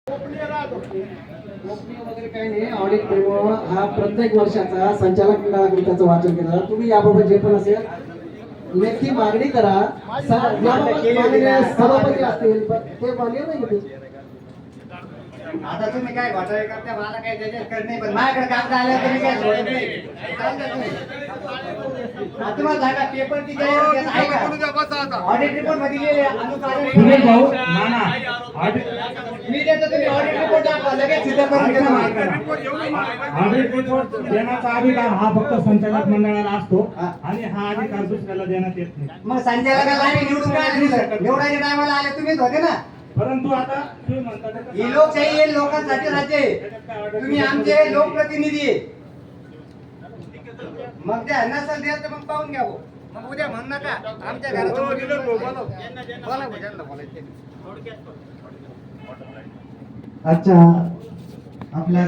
गोपनीय वगैरे काही नाही. ऑडिट मेमो हा प्रत्येक वर्षाचा संचालक मंडळाकडून त्याचं वाचन केलं जातं. तुम्ही याबाबत जे पण असेल लेखी मागणी करा. याबाबत माननीय सभापती असतील ते मान्य नाही घेतील. आता तुम्ही काय घोटाळे करता मला काय त्याच्यात करणे पण माझ्याकडे काम झालं तुम्ही काय सोडत नाही. तुम्हाला सांगा पेपरची ऑडिट रिपोर्ट मध्ये तुम्ही भाऊ नाना मी देतो तुम्ही ऑडिट रिपोर्ट दाखवा लगेच सिद्ध करून देतो. ऑडिट रिपोर्ट देण्याचा अधिकार हा फक्त संचालक मंडळाला असतो आणि हा अधिकार दुसऱ्याला देण्यात येत नाही. मग संचालकाला आम्ही निवडून काय निवडायच्या टायमाला आले तुम्हीच होते ना. परंतु आता तुम्ही म्हणता ही लोकशाही आहे लोकांसाठी राज्य आहे. तुम्ही आमचे लोकप्रतिनिधी आहे. मग ते नसेल द्याल तर मग पाहून घ्या. मग उद्या म्हण नका आमच्या घरात अच्छा आपल्या